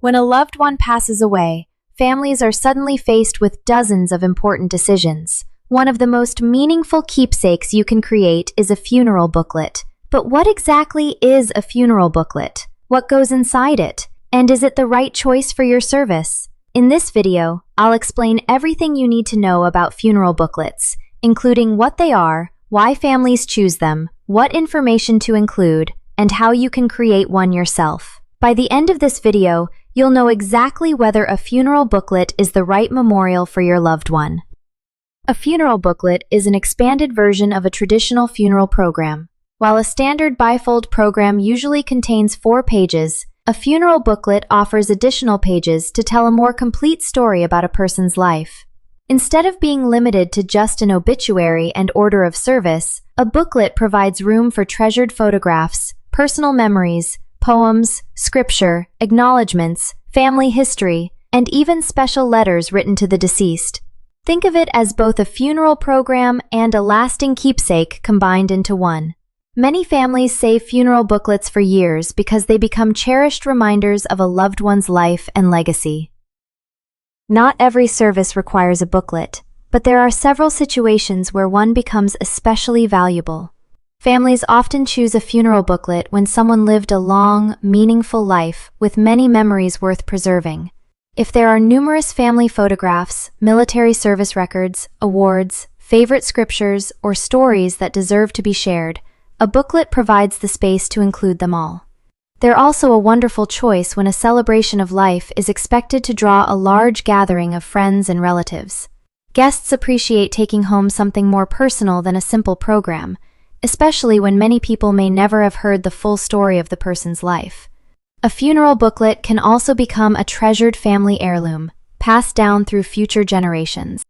When a loved one passes away, families are suddenly faced with dozens of important decisions. One of the most meaningful keepsakes you can create is a funeral booklet. But what exactly is a funeral booklet? What goes inside it? And is it the right choice for your service? In this video, I'll explain everything you need to know about funeral booklets, including what they are, why families choose them, what information to include, and how you can create one yourself. By the end of this video, you'll know exactly whether a funeral booklet is the right memorial for your loved one. A funeral booklet is an expanded version of a traditional funeral program. While a standard bifold program usually contains 4 pages, a funeral booklet offers additional pages to tell a more complete story about a person's life. Instead of being limited to just an obituary and order of service, a booklet provides room for treasured photographs, personal memories, poems, scripture, acknowledgements, family history, and even special letters written to the deceased. Think of it as both a funeral program and a lasting keepsake combined into one. Many families save funeral booklets for years because they become cherished reminders of a loved one's life and legacy. Not every service requires a booklet, but there are several situations where one becomes especially valuable. Families often choose a funeral booklet when someone lived a long, meaningful life with many memories worth preserving. If there are numerous family photographs, military service records, awards, favorite scriptures, or stories that deserve to be shared, a booklet provides the space to include them all. They're also a wonderful choice when a celebration of life is expected to draw a large gathering of friends and relatives. Guests appreciate taking home something more personal than a simple program, especially when many people may never have heard the full story of the person's life. A funeral booklet can also become a treasured family heirloom, passed down through future generations.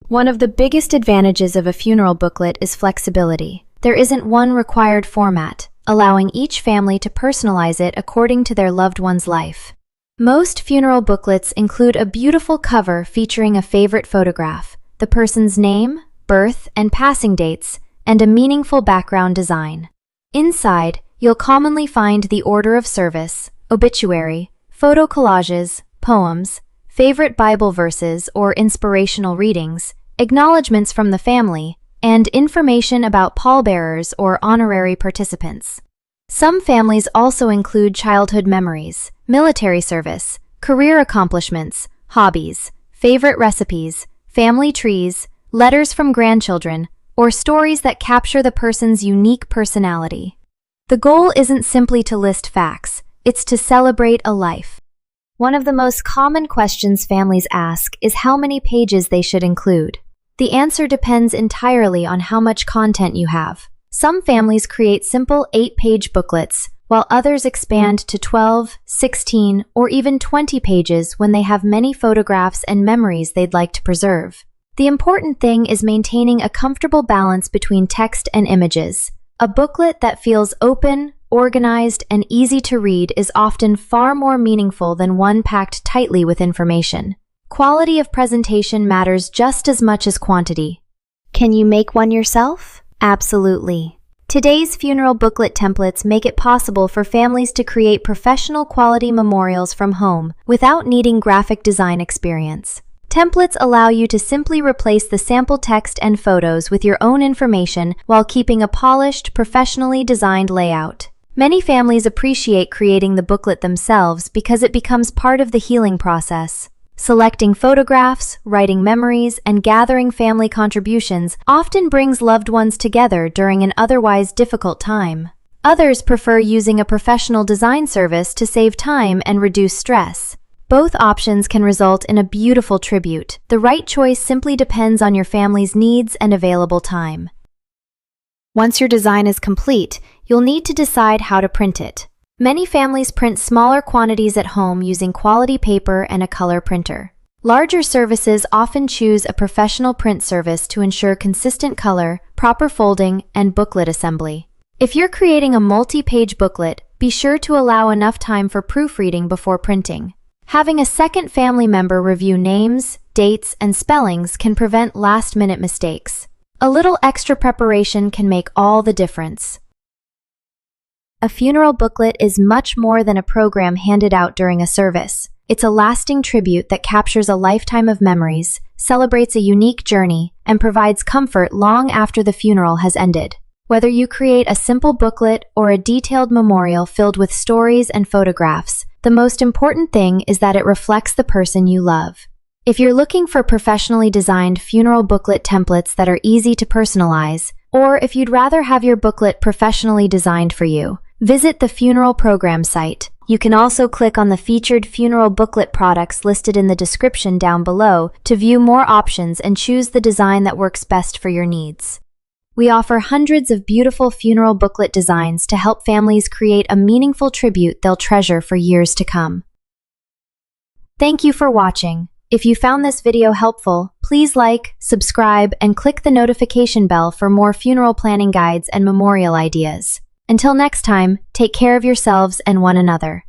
One of the biggest advantages of a funeral booklet is flexibility. There isn't one required format, allowing each family to personalize it according to their loved one's life. Most funeral booklets include a beautiful cover featuring a favorite photograph, the person's name, birth, and passing dates, and a meaningful background design. Inside, you'll commonly find the order of service, obituary, photo collages, poems, favorite Bible verses or inspirational readings, acknowledgements from the family, and information about pallbearers or honorary participants. Some families also include childhood memories, military service, career accomplishments, hobbies, favorite recipes, family trees, letters from grandchildren, or stories that capture the person's unique personality. The goal isn't simply to list facts, it's to celebrate a life. One of the most common questions families ask is how many pages they should include. The answer depends entirely on how much content you have. Some families create simple 8-page booklets, while others expand to 12, 16, or even 20 pages when they have many photographs and memories they'd like to preserve. The important thing is maintaining a comfortable balance between text and images. A booklet that feels open, organized, and easy to read is often far more meaningful than one packed tightly with information. Quality of presentation matters just as much as quantity. Can you make one yourself? Absolutely. Today's funeral booklet templates make it possible for families to create professional quality memorials from home without needing graphic design experience. Templates allow you to simply replace the sample text and photos with your own information while keeping a polished, professionally designed layout. Many families appreciate creating the booklet themselves because it becomes part of the healing process. Selecting photographs, writing memories, and gathering family contributions often brings loved ones together during an otherwise difficult time. Others prefer using a professional design service to save time and reduce stress. Both options can result in a beautiful tribute. The right choice simply depends on your family's needs and available time. Once your design is complete, you'll need to decide how to print it. Many families print smaller quantities at home using quality paper and a color printer. Larger services often choose a professional print service to ensure consistent color, proper folding, and booklet assembly. If you're creating a multi-page booklet, be sure to allow enough time for proofreading before printing. Having a second family member review names, dates, and spellings can prevent last-minute mistakes. A little extra preparation can make all the difference. A funeral booklet is much more than a program handed out during a service. It's a lasting tribute that captures a lifetime of memories, celebrates a unique journey, and provides comfort long after the funeral has ended. Whether you create a simple booklet or a detailed memorial filled with stories and photographs, the most important thing is that it reflects the person you love. If you're looking for professionally designed funeral booklet templates that are easy to personalize, or if you'd rather have your booklet professionally designed for you, visit the Funeral Program site. You can also click on the featured funeral booklet products listed in the description down below to view more options and choose the design that works best for your needs. We offer hundreds of beautiful funeral booklet designs to help families create a meaningful tribute they'll treasure for years to come. Thank you for watching. If you found this video helpful, please like, subscribe, and click the notification bell for more funeral planning guides and memorial ideas. Until next time, take care of yourselves and one another.